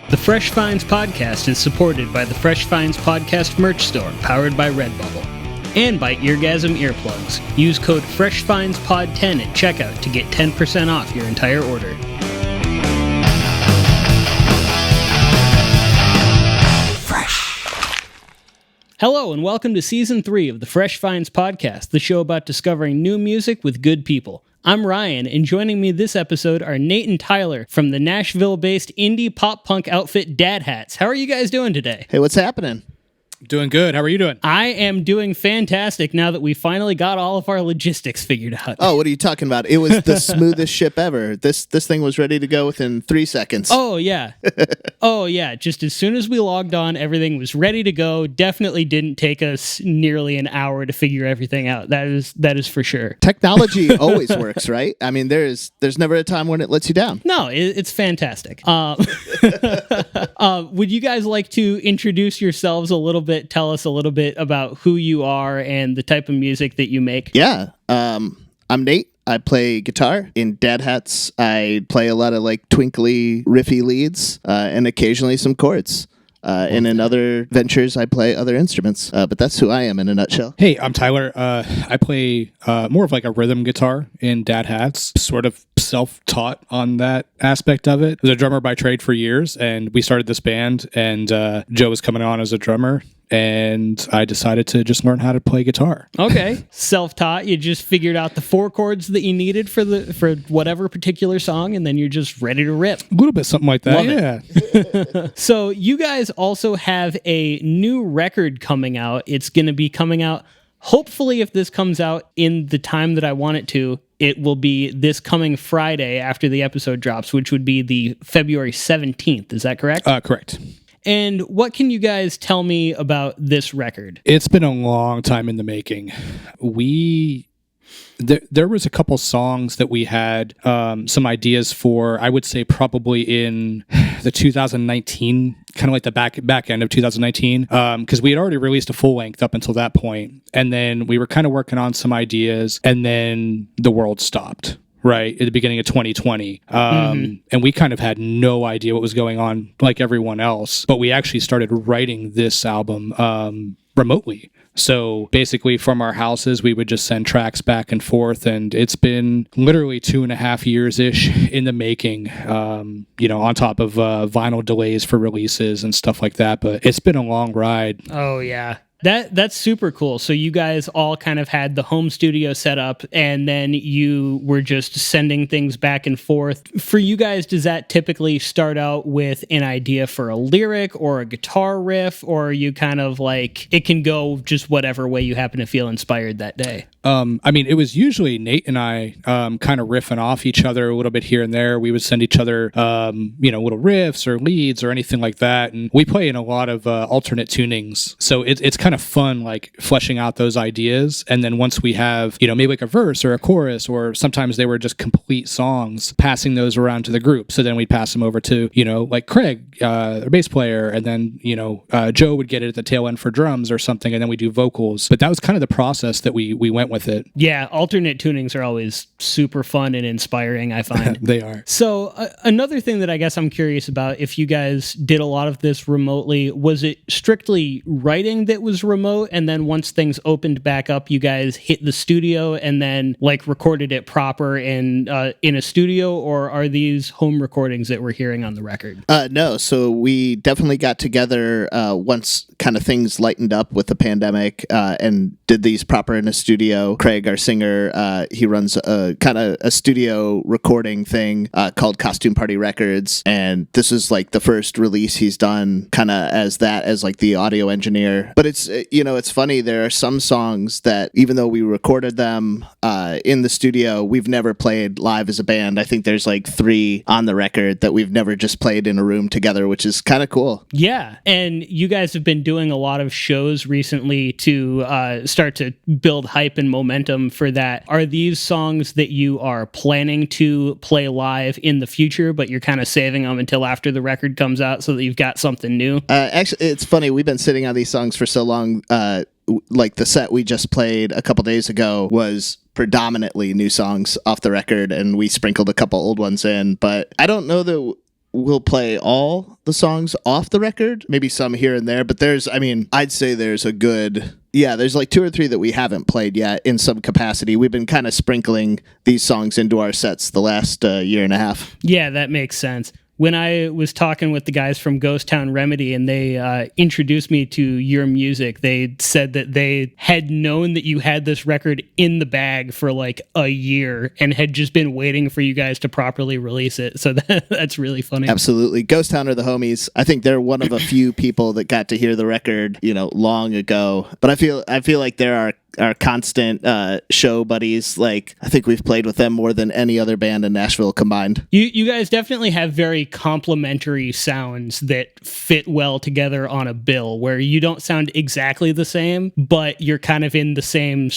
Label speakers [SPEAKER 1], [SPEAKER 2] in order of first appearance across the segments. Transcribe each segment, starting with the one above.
[SPEAKER 1] The Fresh Finds Podcast is supported by the Fresh Finds Podcast merch store, powered by Redbubble, and by Eargasm Earplugs. Use code FreshFindsPod10 at checkout to get 10% off your entire order. Hello, and welcome to Season 3 of the Fresh Finds Podcast, the show about discovering new music with good people. I'm Ryan, and joining me this episode are Nate and Tyler from the Nashville-based indie pop-punk outfit Dad Hats. How are you guys doing today?
[SPEAKER 2] Hey, what's happening?
[SPEAKER 3] Doing good. How are you doing?
[SPEAKER 1] I am doing fantastic now that we finally got all of our logistics figured out.
[SPEAKER 2] Oh, what are you talking about? It was the smoothest ship ever. This thing was ready to go within 3 seconds.
[SPEAKER 1] Oh, yeah. Just as soon as we logged on, everything was ready to go. Definitely didn't take us nearly an hour to figure everything out. That is for sure.
[SPEAKER 2] Technology always works, right? I mean, there's never a time when it lets you down.
[SPEAKER 1] No, it's fantastic. Would you guys like to introduce yourselves a little bit? Tell us a little bit about who you are and the type of music that you make.
[SPEAKER 2] Yeah. I'm Nate. I play guitar. In Dad Hats, I play a lot of like twinkly, riffy leads and occasionally some chords. And in other ventures, I play other instruments. But that's who I am in a nutshell.
[SPEAKER 3] Hey, I'm Tyler. I play more of like a rhythm guitar in Dad Hats, sort of self-taught on that aspect of it. I was a drummer by trade for years, and we started this band, and Joe was coming on as a drummer, and I decided to just learn how to play guitar.
[SPEAKER 1] Okay. Self-taught. You just figured out the 4 chords that you needed for whatever particular song, and then you're just ready to rip.
[SPEAKER 3] A little bit something like that.
[SPEAKER 1] Love it. So you guys also have a new record coming out. It's going to be coming out, hopefully, if this comes out in the time that I want it to, it will be this coming Friday after the episode drops, which would be the February 17th. Is that correct?
[SPEAKER 3] Correct.
[SPEAKER 1] And what can you guys tell me about this record?
[SPEAKER 3] It's been a long time in the making. There was a couple songs that we had some ideas for, I would say probably in the 2019, kind of like the back end of 2019, because we had already released a full length up until that point. And then we were kind of working on some ideas, and then the world stopped. Right at the beginning of 2020. And we kind of had no idea what was going on like everyone else, but we actually started writing this album remotely. So basically from our houses, we would just send tracks back and forth, and it's been literally 2.5 years-ish in the making, on top of vinyl delays for releases and stuff like that, but it's been a long ride.
[SPEAKER 1] Oh, yeah. That's super cool. So you guys all kind of had the home studio set up, and then you were just sending things back and forth. For you guys, does that typically start out with an idea for a lyric or a guitar riff, or are you kind of like, it can go just whatever way you happen to feel inspired that day?
[SPEAKER 3] It was usually Nate and I kind of riffing off each other a little bit here and there. We would send each other, little riffs or leads or anything like that. And we play in a lot of alternate tunings. So it's kind of fun, like fleshing out those ideas. And then once we have, maybe like a verse or a chorus, or sometimes they were just complete songs, passing those around to the group. So then we'd pass them over to, like Craig, our bass player. And then, Joe would get it at the tail end for drums or something. And then we do vocals. But that was kind of the process that we went with it.
[SPEAKER 1] Yeah, alternate tunings are always super fun and inspiring, I find.
[SPEAKER 3] They are.
[SPEAKER 1] So another thing that I guess I'm curious about, if you guys did a lot of this remotely, was it strictly writing that was remote, and then once things opened back up, you guys hit the studio and then like recorded it proper in a studio, or are these home recordings that we're hearing on the record?
[SPEAKER 2] No, so we definitely got together once kind of things lightened up with the pandemic and did these proper in a studio. Craig, our singer, he runs a kind of a studio recording thing called Costume Party Records, and this is like the first release he's done kind of as like the audio engineer. But it's funny, there are some songs that even though we recorded them in the studio, we've never played live as a band. I think there's like 3 on the record that we've never just played in a room together, which is kind of cool.
[SPEAKER 1] Yeah, and you guys have been doing a lot of shows recently to start to build hype and momentum for that. Are these songs that you are planning to play live in the future, but you're kind of saving them until after the record comes out so that you've got something new?
[SPEAKER 2] Actually, it's funny. We've been sitting on these songs for so long. Like the set we just played a couple days ago was predominantly new songs off the record, and we sprinkled a couple old ones in. But I don't know that we'll play all the songs off the record, maybe some here and there, but I'd say there's a good... Yeah, there's like 2 or 3 that we haven't played yet in some capacity. We've been kind of sprinkling these songs into our sets the last year and a half.
[SPEAKER 1] Yeah, that makes sense. When I was talking with the guys from Ghost Town Remedy and they introduced me to your music, they said that they had known that you had this record in the bag for like a year and had just been waiting for you guys to properly release it. So that's really funny.
[SPEAKER 2] Absolutely. Ghost Town are the homies. I think they're one of a few people that got to hear the record, long ago. But I feel like there are our constant show buddies. Like, I think we've played with them more than any other band in Nashville combined.
[SPEAKER 1] You guys definitely have very complementary sounds that fit well together on a bill, where you don't sound exactly the same, but you're kind of in the same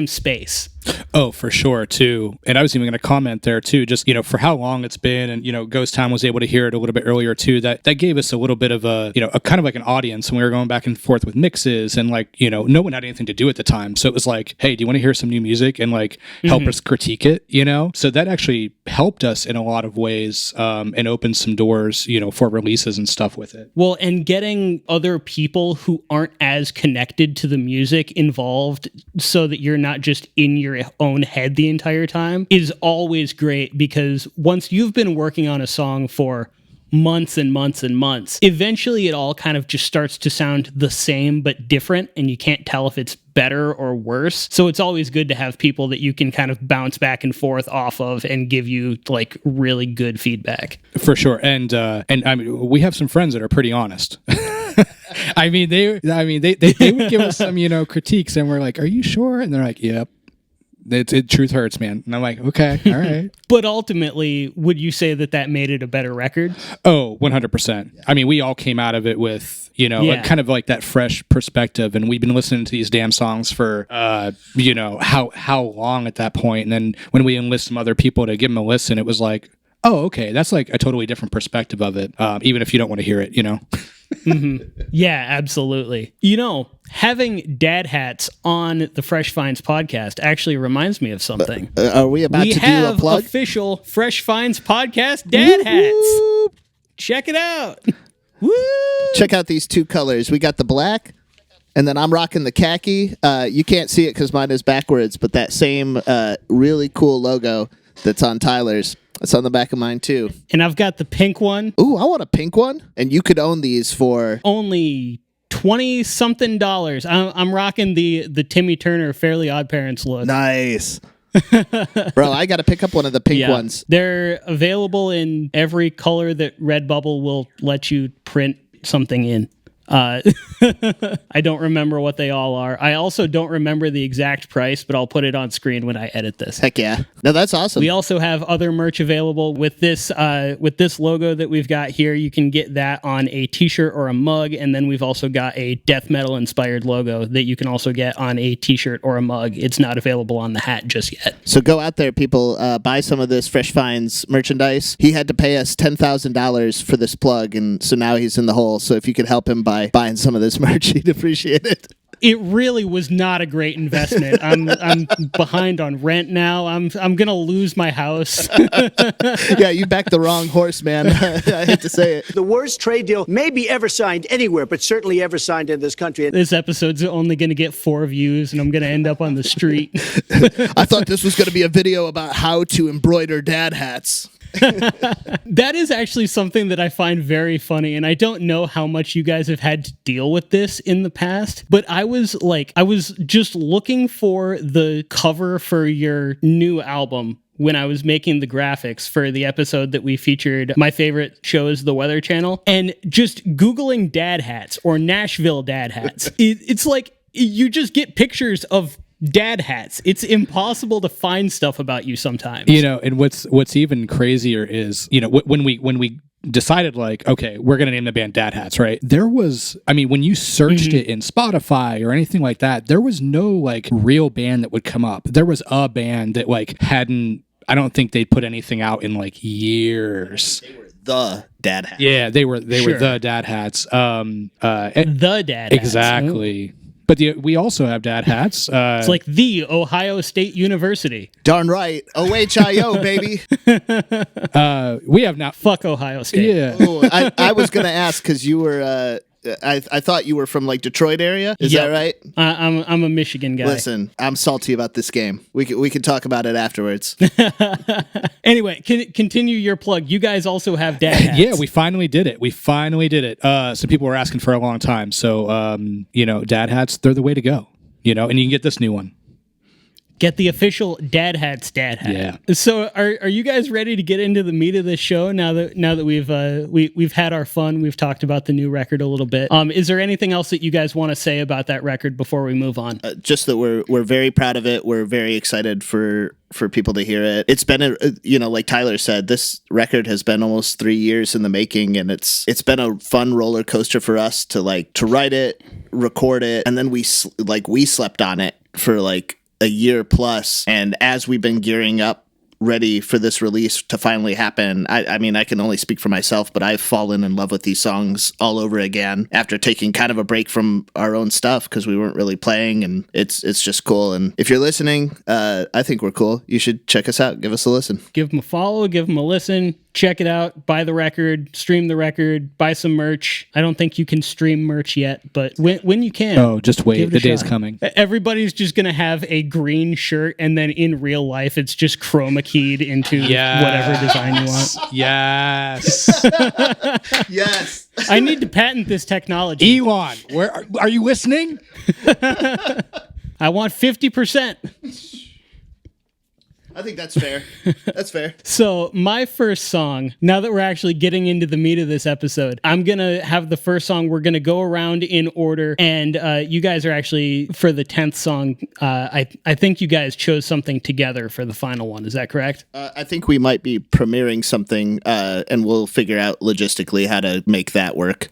[SPEAKER 1] space.
[SPEAKER 3] Oh, for sure, too. And I was even going to comment there, too, just, for how long it's been. And, Ghost Town was able to hear it a little bit earlier, too. That gave us a little bit of a kind of like an audience when we were going back and forth with mixes. And, like, no one had anything to do at the time. So it was like, hey, do you want to hear some new music? And, like, help us critique it, So that actually helped us in a lot of ways and opened some doors, for releases and stuff with it.
[SPEAKER 1] Well, and getting other people who aren't as connected to the music involved so that you're not just in your own head the entire time is always great, because once you've been working on a song for months and months and months, eventually it all kind of just starts to sound the same but different, and you can't tell if it's better or worse. So it's always good to have people that you can kind of bounce back and forth off of and give you like really good feedback.
[SPEAKER 3] For sure. And I mean, we have some friends that are pretty honest. I mean, they would give us some, critiques, and we're like, "Are you sure?" And they're like, "Yep." Truth hurts, man. And I'm like, okay, all right.
[SPEAKER 1] But ultimately, would you say that made it a better record?
[SPEAKER 3] Oh, 100%. I mean, we all came out of it with, kind of like that fresh perspective. And we've been listening to these damn songs for, how long at that point. And then when we enlist some other people to give them a listen, it was like, oh, okay, that's like a totally different perspective of it, even if you don't want to hear it,
[SPEAKER 1] Mm-hmm. Yeah, absolutely. Having dad hats on the Fresh Finds podcast actually reminds me of something.
[SPEAKER 2] Are we about to do a plug?
[SPEAKER 1] We have official Fresh Finds podcast dad hats. Check it out. Woo!
[SPEAKER 2] Check out these 2 colors. We got the black, and then I'm rocking the khaki. You can't see it because mine is backwards, but that same really cool logo that's on Tyler's, it's on the back of mine too.
[SPEAKER 1] And I've got the pink one.
[SPEAKER 2] Ooh, I want a pink one. And you could own these for
[SPEAKER 1] only $20-something. I'm rocking the Timmy Turner Fairly Odd Parents look.
[SPEAKER 2] Nice. Bro, I got to pick up one of the pink ones.
[SPEAKER 1] They're available in every color that Redbubble will let you print something in. I don't remember what they all are. I also don't remember the exact price, but I'll put it on screen when I edit this.
[SPEAKER 2] Heck yeah. No, that's awesome.
[SPEAKER 1] We also have other merch available with this logo that we've got here. You can get that on a t-shirt or a mug, and then we've also got a death metal inspired logo that you can also get on a t-shirt or a mug. It's not available on the hat just yet.
[SPEAKER 2] So go out there, people, buy some of this Fresh Finds merchandise. He had to pay us $10,000 for this plug, and so now he's in the hole. So if you could help him by buying some of this merch, he'd appreciate it.
[SPEAKER 1] It really was not a great investment. I'm behind on rent now. I'm gonna lose my house.
[SPEAKER 2] Yeah, you backed the wrong horse, man. I hate to say it.
[SPEAKER 4] The worst trade deal maybe ever signed anywhere, but certainly ever signed in this country.
[SPEAKER 1] This episode's only gonna get 4 views, and I'm gonna end up on the street.
[SPEAKER 2] I thought this was gonna be a video about how to embroider dad hats.
[SPEAKER 1] That is actually something that I find very funny, and I don't know how much you guys have had to deal with this in the past, but I was just looking for the cover for your new album when I was making the graphics for the episode that we featured. My favorite show is the Weather Channel, and just Googling dad hats or Nashville dad hats, it's like you just get pictures of dad hats. It's impossible to find stuff about you sometimes.
[SPEAKER 3] And what's even crazier is, when we decided, like, okay, we're going to name the band Dad Hats, right? There was, when you searched it in Spotify or anything like that, there was no like real band that would come up. There was a band that like hadn't, I don't think they'd put anything out in like years.
[SPEAKER 2] They were the Dad Hats.
[SPEAKER 3] Yeah, they were the Dad Hats.
[SPEAKER 1] The Dad Hats.
[SPEAKER 3] Exactly. But we also have dad hats.
[SPEAKER 1] It's like the Ohio State University.
[SPEAKER 2] Darn right. OHIO, baby.
[SPEAKER 3] We have now.
[SPEAKER 1] Fuck Ohio State.
[SPEAKER 3] Yeah.
[SPEAKER 2] Oh, I was going to ask because you were... I thought you were from like Detroit area. Is that right?
[SPEAKER 1] I'm a Michigan guy.
[SPEAKER 2] Listen, I'm salty about this game. We can talk about it afterwards.
[SPEAKER 1] Anyway, continue your plug. You guys also have dad hats.
[SPEAKER 3] Yeah, we finally did it. Some people were asking for a long time. So, dad hats, they're the way to go. And you can get this new one.
[SPEAKER 1] Get the official dad hat.
[SPEAKER 3] Yeah.
[SPEAKER 1] So are you guys ready to get into the meat of this show now that we've had our fun? We've talked about the new record a little bit. Is there anything else that you guys want to say about that record before we move on?
[SPEAKER 2] Just that we're very proud of it. We're very excited for people to hear it. It's been like Tyler said, this record has been almost 3 years in the making, and it's been a fun roller coaster for us to write it, record it, and then we slept on it for like a year plus, and as we've been gearing up ready for this release to finally happen, I mean, I can only speak for myself, but I've fallen in love with these songs all over again after taking kind of a break from our own stuff because we weren't really playing, and it's just cool. And if you're listening, I think we're cool. You should check us out. Give us a listen.
[SPEAKER 1] Give them a follow, give them a listen. Check it out, buy the record, stream the record, buy some merch. I don't think you can stream merch yet, but when you can.
[SPEAKER 3] Oh, just wait. The day's coming.
[SPEAKER 1] Everybody's just going to have a green shirt, and then in real life, it's just chroma keyed into whatever design you want.
[SPEAKER 3] Yes.
[SPEAKER 2] Yes.
[SPEAKER 1] I need to patent this technology.
[SPEAKER 3] Elon, where are you listening?
[SPEAKER 1] I want 50%.
[SPEAKER 2] I think that's fair. That's fair.
[SPEAKER 1] So my first song, now that we're actually getting into the meat of this episode, I'm going to have the first song. We're going to go around in order. And you guys are actually, for the 10th song, I think you guys chose something together for the final one. Is that correct?
[SPEAKER 2] I think we might be premiering something, and we'll figure out logistically how to make that work.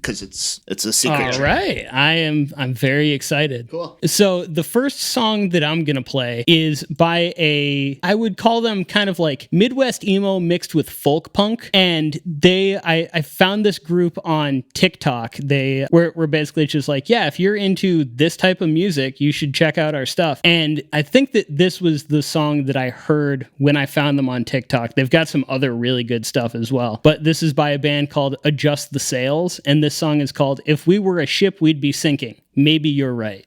[SPEAKER 2] Because it's a secret.
[SPEAKER 1] All right. I'm very excited.
[SPEAKER 2] Cool.
[SPEAKER 1] So the first song that I'm going to play is by I would call them kind of like Midwest emo mixed with folk punk. And I found this group on TikTok. We're basically just like, yeah, if you're into this type of music, you should check out our stuff. And I think that this was the song that I heard when I found them on TikTok. They've got some other really good stuff as well. But this is by a band called Adjust the Sails. And this song is called If We Were a Ship, We'd Be Sinking. Maybe You're Right.